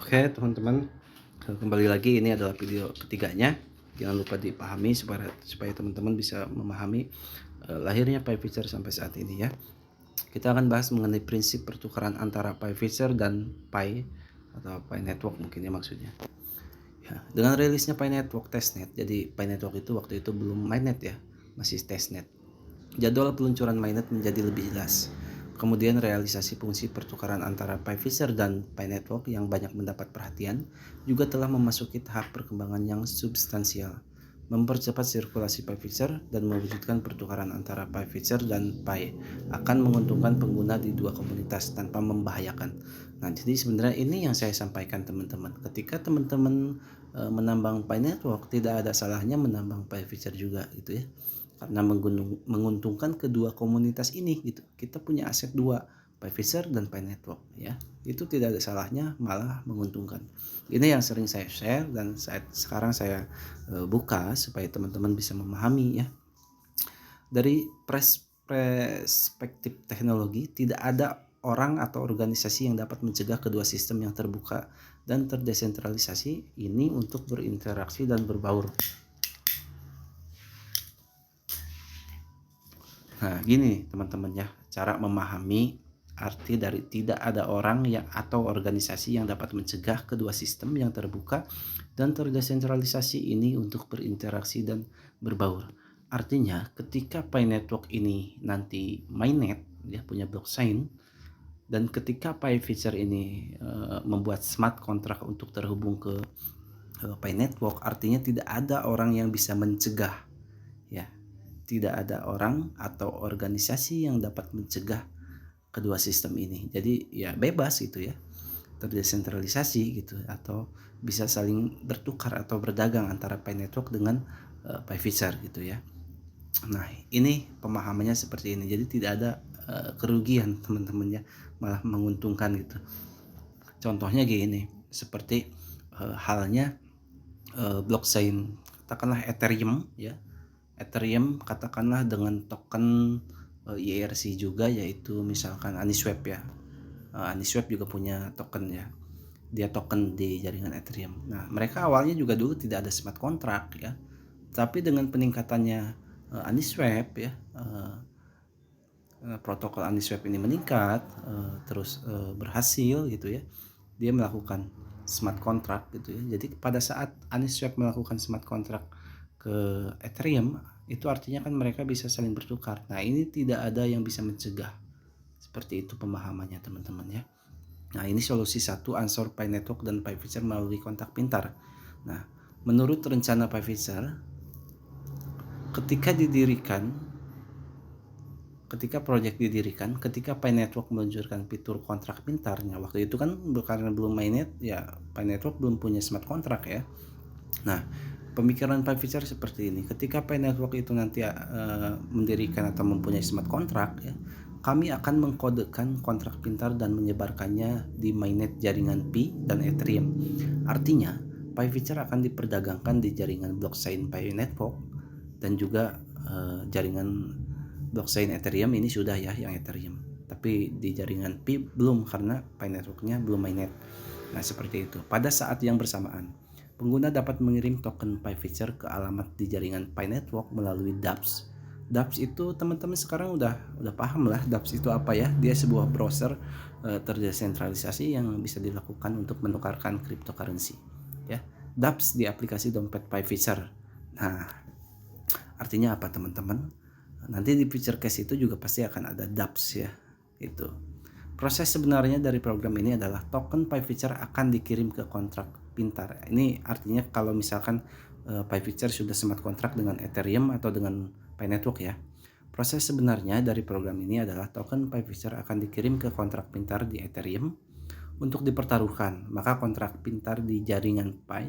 Oke teman-teman, kembali lagi ini adalah video ketiganya. Jangan lupa dipahami supaya teman-teman bisa memahami lahirnya PiFiture sampai saat ini ya. Kita akan bahas mengenai prinsip pertukaran antara PiFiture dan Pi atau Pi Network mungkin ya maksudnya. Ya, dengan rilisnya Pi Network testnet, jadi Pi Network itu waktu itu belum mainnet ya, masih testnet. Jadwal peluncuran mainnet menjadi lebih jelas. Kemudian realisasi fungsi pertukaran antara PiFiture dan Pi Network yang banyak mendapat perhatian juga telah memasuki tahap perkembangan yang substansial, mempercepat sirkulasi PiFiture dan mewujudkan pertukaran antara PiFiture dan Pi akan menguntungkan pengguna di dua komunitas tanpa membahayakan. Nah, jadi sebenarnya ini yang saya sampaikan teman-teman. Ketika teman-teman menambang Pi Network, tidak ada salahnya menambang PiFiture juga gitu ya, karena menguntungkan kedua komunitas ini gitu. Kita punya aset dua, PiFiture dan Pi Network ya. Itu tidak ada salahnya, malah menguntungkan. Ini yang sering saya share dan sekarang saya buka supaya teman-teman bisa memahami ya. Dari perspektif teknologi, tidak ada orang atau organisasi yang dapat mencegah kedua sistem yang terbuka dan terdesentralisasi ini untuk berinteraksi dan berbaur. Nah, gini teman-teman ya, cara memahami arti dari tidak ada orang yang atau organisasi yang dapat mencegah kedua sistem yang terbuka dan terdesentralisasi ini untuk berinteraksi dan berbaur. Artinya, ketika Pi Network ini nanti mainnet, dia punya blockchain, dan ketika PiFiture ini membuat smart contract untuk terhubung ke Pi Network, artinya tidak ada orang yang bisa mencegah ya. Tidak ada orang atau organisasi yang dapat mencegah kedua sistem ini. Jadi ya bebas gitu ya, terdesentralisasi gitu, atau bisa saling bertukar atau berdagang antara Pi Network dengan PiFiture gitu ya. Nah, ini pemahamannya seperti ini. Jadi tidak ada kerugian teman-teman ya, malah menguntungkan gitu. Contohnya gini, seperti halnya blockchain katakanlah Ethereum ya. Ethereum katakanlah dengan token IRC juga, yaitu misalkan Aniswap ya. Aniswap juga punya token ya. Dia token di jaringan Ethereum. Nah, mereka awalnya juga dulu tidak ada smart contract ya. Tapi dengan peningkatannya Aniswap ya, protokol Aniswap ini meningkat, terus berhasil gitu ya. Dia melakukan smart contract gitu ya. Jadi pada saat Aniswap melakukan smart contract ke Ethereum, itu artinya kan mereka bisa saling bertukar. Nah, ini tidak ada yang bisa mencegah. Seperti itu pemahamannya teman-teman ya. Nah, ini solusi satu ansor Pi Network dan PiFiture melalui kontak pintar. Nah, menurut rencana PiFiture, ketika proyek didirikan, ketika Pi Network meluncurkan fitur kontrak pintarnya, waktu itu kan karena belum mainnet ya, Pi Network belum punya smart contract ya. Nah, pemikiran PiFiture seperti ini. Ketika Pi Network itu nanti mendirikan atau mempunyai smart contract ya, kami akan mengkodekan kontrak pintar dan menyebarkannya di mainnet jaringan Pi dan Ethereum. Artinya, PiFiture akan diperdagangkan di jaringan blockchain Pi Network dan juga jaringan blockchain Ethereum ini sudah ya, yang Ethereum. Tapi di jaringan Pi belum, karena Pi Networknya belum mainnet. Nah, seperti itu. Pada saat yang bersamaan, pengguna dapat mengirim token PiFiture ke alamat di jaringan Pi Network melalui dApps. dApps itu teman-teman sekarang udah paham lah dApps itu apa ya. Dia sebuah browser terdesentralisasi yang bisa dilakukan untuk menukarkan cryptocurrency ya. dApps di aplikasi dompet PiFiture. Nah, artinya apa teman-teman? Nanti di future case itu juga pasti akan ada dApps ya. Itu. Proses sebenarnya dari program ini adalah token PiFiture akan dikirim ke kontrak pintar. Ini artinya kalau misalkan PiFiture sudah smart contract dengan Ethereum atau dengan Pi Network ya. Proses sebenarnya dari program ini adalah token PiFiture akan dikirim ke kontrak pintar di Ethereum untuk dipertaruhkan. Maka kontrak pintar di jaringan Pi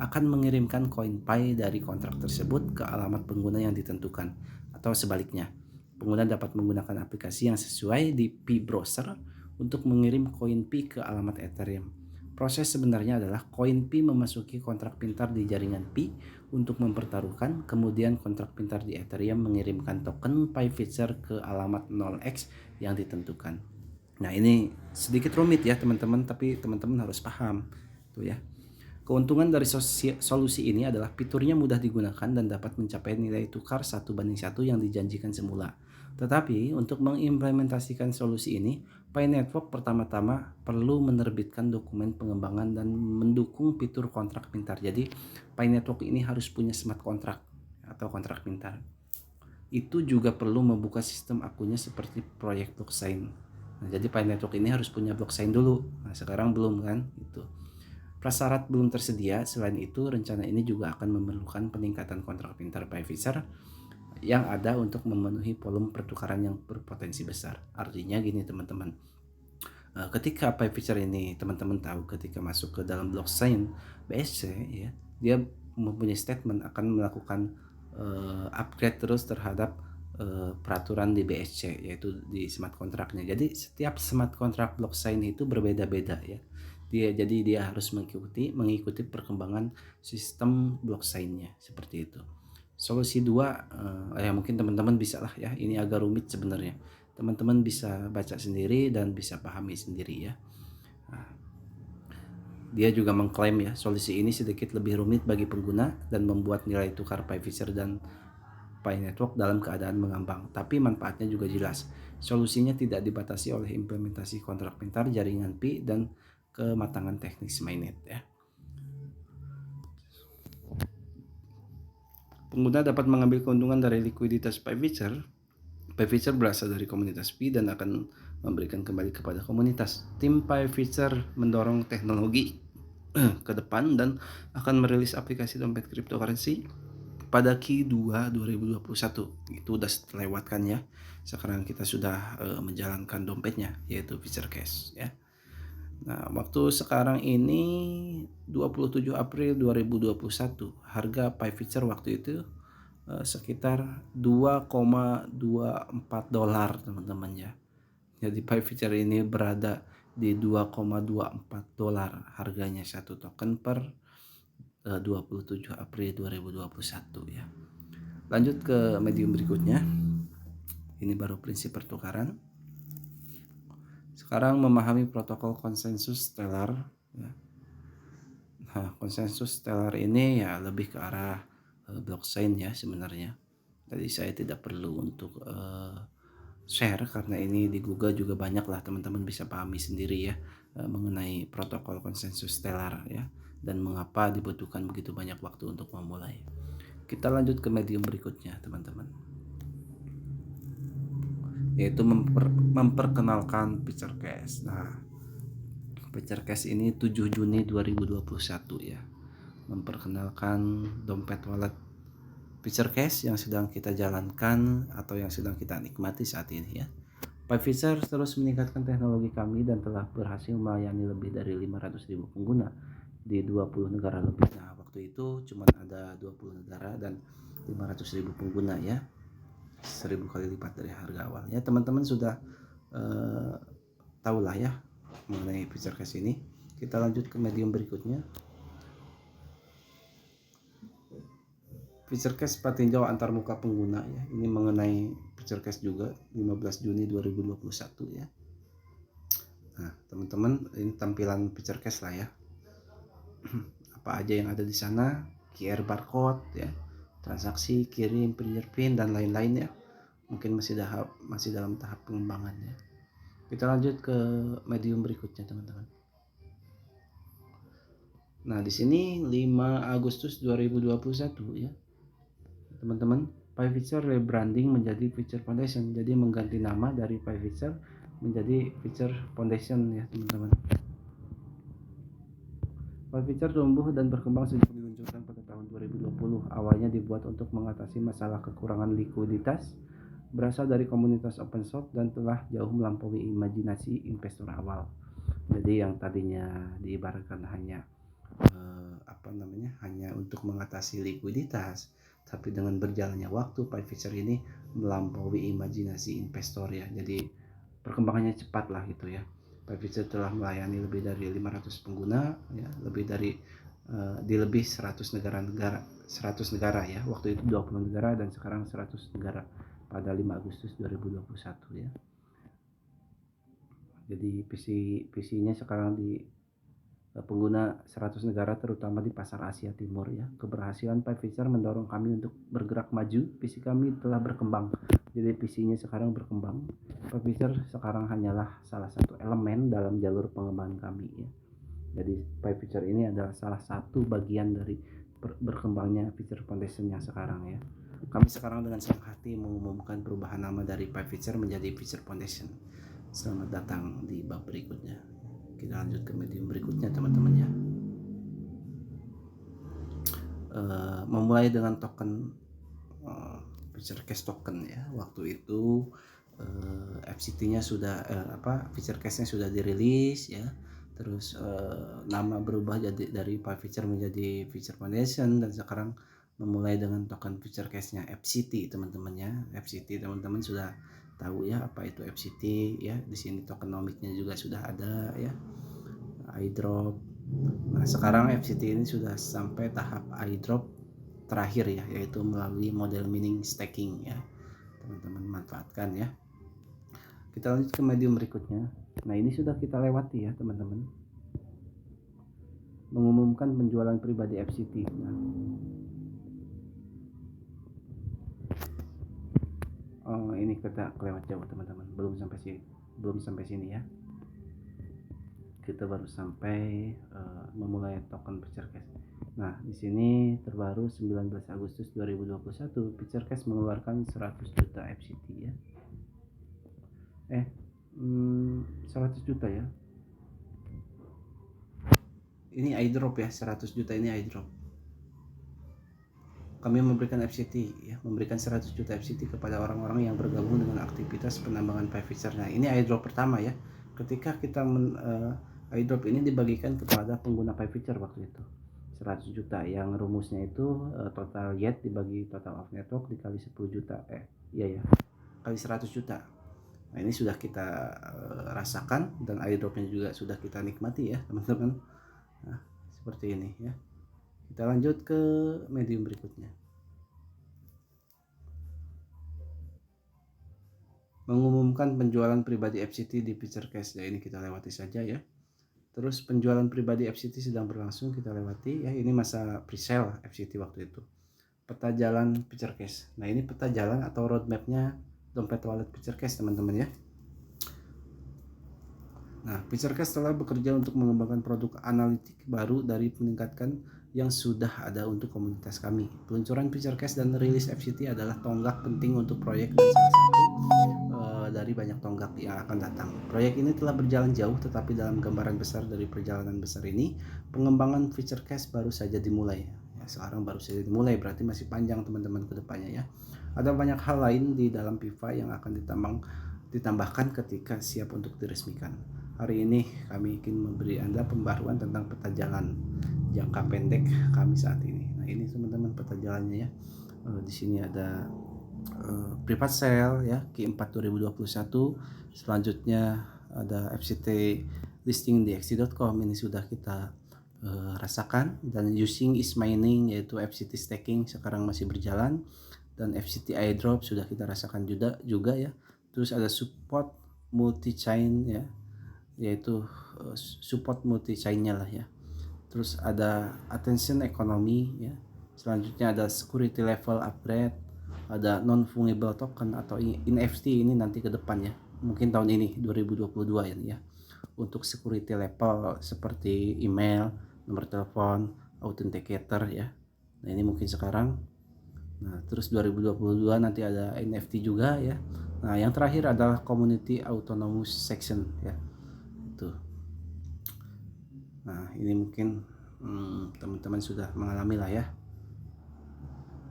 akan mengirimkan koin Pi dari kontrak tersebut ke alamat pengguna yang ditentukan, atau sebaliknya. Pengguna dapat menggunakan aplikasi yang sesuai di Pi browser untuk mengirim koin Pi ke alamat Ethereum. Proses sebenarnya adalah koin Pi memasuki kontrak pintar di jaringan Pi untuk mempertaruhkan, kemudian kontrak pintar di Ethereum mengirimkan token PiFiture ke alamat 0x yang ditentukan. Nah, ini sedikit rumit ya teman-teman, tapi teman-teman harus paham. Tuh ya. Keuntungan dari solusi ini adalah fiturnya mudah digunakan dan dapat mencapai nilai tukar 1:1 yang dijanjikan semula. Tetapi untuk mengimplementasikan solusi ini, Pi Network pertama-tama perlu menerbitkan dokumen pengembangan dan mendukung fitur kontrak pintar. Jadi Pi Network ini harus punya smart kontrak atau kontrak pintar. Itu juga perlu membuka sistem akunnya seperti proyek blockchain. Nah, jadi Pi Network ini harus punya blockchain dulu. Nah, sekarang belum kan? Itu. Prasyarat belum tersedia. Selain itu, rencana ini juga akan memerlukan peningkatan kontrak pintar Pfizer yang ada untuk memenuhi volume pertukaran yang berpotensi besar. Artinya gini teman-teman, ketika Pfizer ini teman-teman tahu ketika masuk ke dalam blockchain BSC ya, dia mempunyai statement akan melakukan upgrade terus terhadap peraturan di BSC, yaitu di smart kontraknya. Jadi setiap smart kontrak blockchain itu berbeda-beda ya. Dia harus mengikuti perkembangan sistem blockchainnya seperti itu. Solusi 2, ya mungkin teman-teman bisa lah ya, ini agak rumit sebenarnya. Teman-teman bisa baca sendiri dan bisa pahami sendiri ya. Nah, dia juga mengklaim ya, solusi ini sedikit lebih rumit bagi pengguna dan membuat nilai tukar Pfizer dan Pi Network dalam keadaan mengambang, tapi manfaatnya juga jelas. Solusinya tidak dibatasi oleh implementasi kontrak pintar, jaringan Pi, dan kematangan teknis mainnet ya. Pengguna dapat mengambil keuntungan dari likuiditas Pfizer. Pfizer berasal dari komunitas Pi dan akan memberikan kembali kepada komunitas. Tim Pfizer mendorong teknologi ke depan dan akan merilis aplikasi dompet cryptocurrency pada Q2 2021. Itu udah terlewatkan ya. Sekarang kita sudah menjalankan dompetnya, yaitu Pfizer Cash ya. Nah, waktu sekarang ini 27 April 2021, harga Pfizer waktu itu sekitar 2,24 dolar teman-teman ya. Jadi Pfizer ini berada di 2,24 dolar harganya satu token per 27 April 2021 ya. Lanjut ke medium berikutnya. Ini baru prinsip pertukaran. Sekarang memahami protokol konsensus stellar ya. Nah, konsensus stellar ini ya lebih ke arah blockchain ya sebenarnya. Jadi saya tidak perlu untuk share karena ini di Google juga banyak lah, teman-teman bisa pahami sendiri ya mengenai protokol konsensus stellar ya, dan mengapa dibutuhkan begitu banyak waktu untuk memulai. Kita lanjut ke medium berikutnya teman-teman, yaitu memperkenalkan Pfizer Cash. Nah, Pfizer Cash ini 7 Juni 2021 ya, memperkenalkan dompet wallet Pfizer Cash yang sedang kita jalankan atau yang sedang kita nikmati saat ini ya. Pfizer terus meningkatkan teknologi kami dan telah berhasil melayani lebih dari 500.000 pengguna di 20 negara lebih. Nah, waktu itu cuma ada 20 negara dan 500.000 pengguna ya. 1000 kali lipat dari harga awalnya. Teman-teman sudah tahu lah ya mengenai Pfizer Cash ini. Kita lanjut ke medium berikutnya. Pfizer Cash patinjau antar muka pengguna ya. Ini mengenai Pfizer Cash juga 15 Juni 2021 ya. Nah, teman-teman, ini tampilan Pfizer Cash lah ya. Apa aja yang ada di sana, QR barcode ya, transaksi, kirim, fingerprint dan lain-lain ya. Mungkin masih dalam tahap pengembangan ya. Kita lanjut ke medium berikutnya teman-teman. Nah, di sini 5 Agustus 2021 ya. Teman-teman, Pfizer rebranding menjadi Pfizer Foundation. Jadi mengganti nama dari Pfizer menjadi Pfizer Foundation ya, teman-teman. Pfizer tumbuh dan berkembang sejak diluncurkan pada tahun 2020. Awalnya dibuat untuk mengatasi masalah kekurangan likuiditas, berasal dari komunitas open source dan telah jauh melampaui imajinasi investor awal. Jadi yang tadinya diibaratkan hanya hanya untuk mengatasi likuiditas, tapi dengan berjalannya waktu Pfizer ini melampaui imajinasi investor ya. Jadi perkembangannya cepat lah gitu ya. Pfizer telah melayani lebih dari 500 pengguna ya, lebih dari di lebih 100 negara ya. Waktu itu 20 negara dan sekarang 100 negara pada 5 Agustus 2021 ya. Jadi PC-nya sekarang pengguna 100 negara terutama di pasar Asia Timur ya. Keberhasilan PiFeature mendorong kami untuk bergerak maju. Visi kami telah berkembang. Jadi visinya sekarang berkembang. PiFeature sekarang hanyalah salah satu elemen dalam jalur pengembangan kami ya. Jadi PiFeature ini adalah salah satu bagian dari berkembangnya Feature Foundation yang sekarang ya. Kami sekarang dengan senang hati mengumumkan perubahan nama dari PiFeature menjadi Feature Foundation. Selamat datang di bab berikutnya. Kita lanjut ke medium berikutnya teman-teman ya. Memulai dengan token FeatureCash token ya. Waktu itu FCT-nya sudah FeatureCash-nya sudah dirilis ya. Terus nama berubah jadi dari PiFeature menjadi Feature Foundation, dan sekarang memulai dengan token FeatureCash-nya FCT teman-teman ya. FCT teman-teman sudah tahu ya apa itu FCT ya. Di sini tokenomics-nya juga sudah ada ya. iDrop. Nah, sekarang FCT ini sudah sampai tahap iDrop terakhir ya, yaitu melalui model mining staking ya. Teman-teman manfaatkan ya. Kita lanjut ke medium berikutnya. Nah, ini sudah kita lewati ya, teman-teman. Mengumumkan penjualan pribadi FCT. Nah, ini kita kelewat jauh teman-teman. Belum sampai sini ya. Kita baru sampai memulai token FeatureCash. Nah, di sini terbaru 19 Agustus 2021 FeatureCash mengeluarkan 100 juta FCT ya. 100 juta ya. Ini iDrop ya, 100 juta ini iDrop. Kami memberikan FCT ya, memberikan 100 juta FCT kepada orang-orang yang bergabung dengan aktivitas penambangan PiFeature. Nah, ini iDrop pertama ya. Ketika kita iDrop ini dibagikan kepada pengguna PiFeature waktu itu 100 juta, yang rumusnya itu total YET dibagi total of network dikali 10 juta kali 100 juta. Nah, ini sudah kita rasakan, dan airdropnya juga sudah kita nikmati ya teman-teman. Nah, seperti ini ya. Kita lanjut ke medium berikutnya. Mengumumkan penjualan pribadi FCT di FeatureCash. Nah, ini kita lewati saja ya. Terus penjualan pribadi FCT sedang berlangsung, kita lewati ya. Ini masa pre-sale FCT waktu itu. Peta jalan FeatureCash. Nah, ini peta jalan atau roadmapnya dompet wallet FeatureCash teman-teman ya. Nah, FeatureCash telah bekerja untuk mengembangkan produk analitik baru dari meningkatkan yang sudah ada untuk komunitas kami. Peluncuran FeatureCash dan rilis FCT adalah tonggak penting untuk proyek dan salah satu dari banyak tonggak yang akan datang. Proyek ini telah berjalan jauh, tetapi dalam gambaran besar dari perjalanan besar ini, pengembangan FeatureCash baru saja dimulai. Ya, sekarang baru saja dimulai, berarti masih panjang teman-teman ke depannya ya. Ada banyak hal lain di dalam PIFA yang akan ditambahkan ketika siap untuk diresmikan. Hari ini kami ingin memberi Anda pembaruan tentang peta jalan jangka pendek kami saat ini. Nah, ini teman-teman peta jalannya ya. Di sini ada private sale ya, Q4 2021. Selanjutnya ada FCT listing di XT.com, ini sudah kita rasakan, dan using is mining yaitu FCT staking sekarang masih berjalan, dan FCT iDrop sudah kita rasakan juga ya. Terus ada support multi chain ya, yaitu support multi chainnya lah ya. Terus ada attention economy ya. Selanjutnya ada security level upgrade, ada non fungible token atau NFT, ini nanti ke depan ya, mungkin tahun ini 2022 ya. Untuk security level seperti email, nomor telepon, authenticator ya. Nah, ini mungkin sekarang. Nah, terus 2022 nanti ada NFT juga ya. Nah, yang terakhir adalah community autonomous section ya. Itu. Nah, ini mungkin teman-teman sudah mengalami lah ya.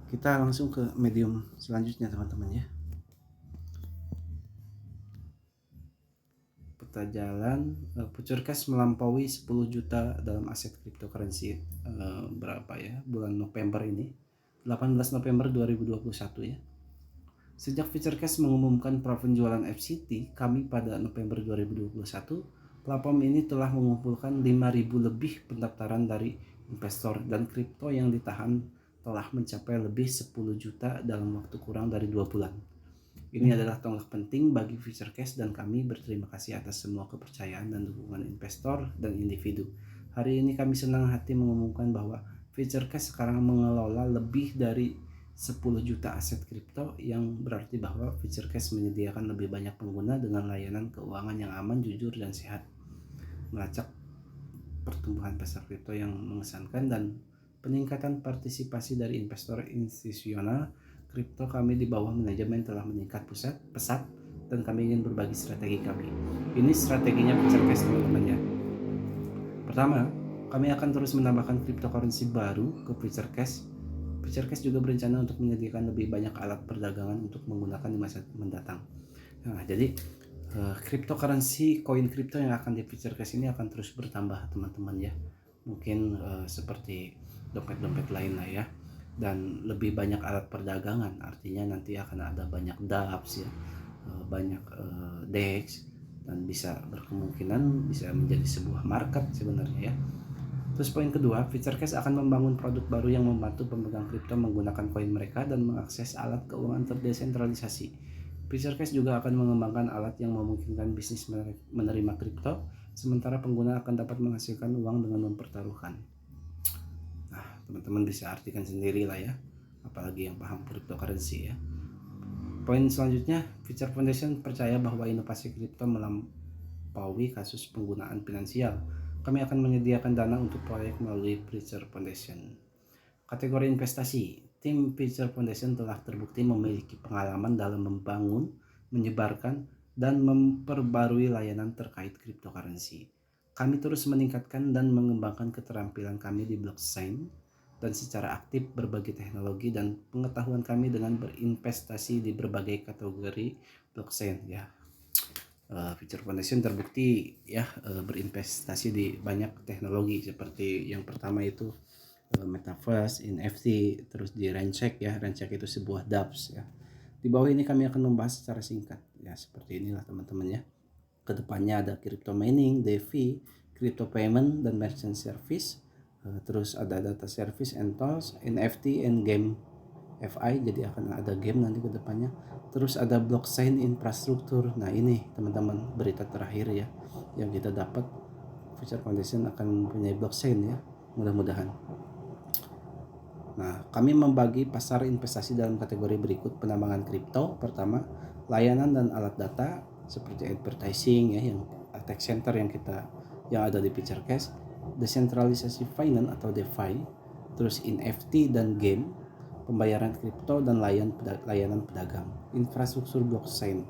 Kita langsung ke medium selanjutnya teman-teman ya. Peta jalan FeatureCash melampaui 10 juta dalam aset cryptocurrency berapa ya, bulan November ini, 18 November 2021 ya. Sejak FeatureCash mengumumkan penjualan FCT kami pada November 2021, platform ini telah mengumpulkan 5.000 lebih pendaftaran dari investor, dan kripto yang ditahan telah mencapai lebih 10 juta dalam waktu kurang dari 2 bulan. Ini adalah tonggak penting bagi FeatureCash, dan kami berterima kasih atas semua kepercayaan dan dukungan investor dan individu. Hari ini kami senang hati mengumumkan bahwa FutureCash sekarang mengelola lebih dari 10 juta aset kripto, yang berarti bahwa FutureCash menyediakan lebih banyak pengguna dengan layanan keuangan yang aman, jujur, dan sehat. Melacak pertumbuhan pasar kripto yang mengesankan dan peningkatan partisipasi dari investor institusional kripto kami di bawah manajemen telah meningkat pesat, dan kami ingin berbagi strategi kami. Ini strateginya FutureCash, teman-teman ya. Pertama, kami akan terus menambahkan cryptocurrency baru ke FutureCash. FutureCash juga berencana untuk menyediakan lebih banyak alat perdagangan untuk menggunakan di masa mendatang. Nah, jadi cryptocurrency, koin kripto yang akan di FutureCash ini akan terus bertambah, teman-teman ya. Mungkin seperti dompet-dompet lain lah ya. Dan lebih banyak alat perdagangan, artinya nanti akan ada banyak dApps ya, banyak DEX, dan bisa berkemungkinan bisa menjadi sebuah market sebenarnya ya. Terus poin kedua, FutureCash akan membangun produk baru yang membantu pemegang kripto menggunakan koin mereka dan mengakses alat keuangan terdesentralisasi. FutureCash juga akan mengembangkan alat yang memungkinkan bisnis menerima kripto, sementara pengguna akan dapat menghasilkan uang dengan mempertaruhkan. Nah, teman-teman bisa artikan sendiri lah ya, apalagi yang paham cryptocurrency ya. Poin selanjutnya, Future Foundation percaya bahwa inovasi kripto melampaui kasus penggunaan finansial. Kami akan menyediakan dana untuk proyek melalui Future Foundation. Kategori investasi, tim Future Foundation telah terbukti memiliki pengalaman dalam membangun, menyebarkan, dan memperbarui layanan terkait cryptocurrency. Kami terus meningkatkan dan mengembangkan keterampilan kami di blockchain dan secara aktif berbagi teknologi dan pengetahuan kami dengan berinvestasi di berbagai kategori blockchain ya. Future Foundation terbukti ya berinvestasi di banyak teknologi, seperti yang pertama itu Metaverse, NFT, terus di Rencheck ya. Rencheck itu sebuah dApps ya. Di bawah ini kami akan membahas secara singkat ya, seperti inilah teman-teman ya. Kedepannya ada crypto mining, DeFi, crypto payment, dan merchant service. Terus ada data service and tools, NFT, and game FI, jadi akan ada game nanti ke depannya. Terus ada blockchain infrastruktur. Nah ini teman-teman berita terakhir ya yang kita dapat, Future Foundation akan mempunyai blockchain ya, mudah-mudahan. Nah, kami membagi pasar investasi dalam kategori berikut: penambangan kripto, pertama, layanan dan alat data seperti advertising ya, yang tech center yang ada di FutureCash, desentralisasi finance atau DeFi, terus NFT dan game, pembayaran kripto, dan layanan pedagang, infrastruktur blockchain.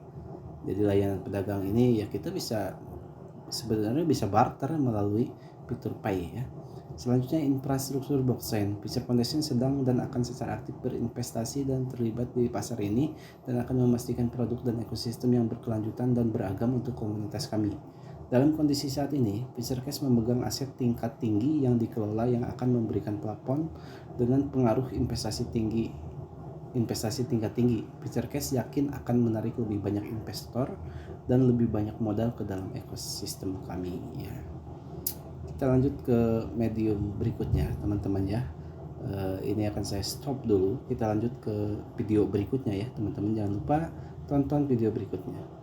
Jadi layanan pedagang ini ya kita sebenarnya bisa barter melalui PeerToPay ya. Selanjutnya infrastruktur blockchain. Future Foundation sedang dan akan secara aktif berinvestasi dan terlibat di pasar ini, dan akan memastikan produk dan ekosistem yang berkelanjutan dan beragam untuk komunitas kami. Dalam kondisi saat ini, FutureCash memegang aset tingkat tinggi yang dikelola yang akan memberikan plafon dengan pengaruh investasi tingkat tinggi. FutureCash yakin akan menarik lebih banyak investor dan lebih banyak modal ke dalam ekosistem kami ya. Kita lanjut ke medium berikutnya teman-teman ya. Ini akan saya stop dulu. Kita lanjut ke video berikutnya ya teman-teman. Jangan lupa tonton video berikutnya.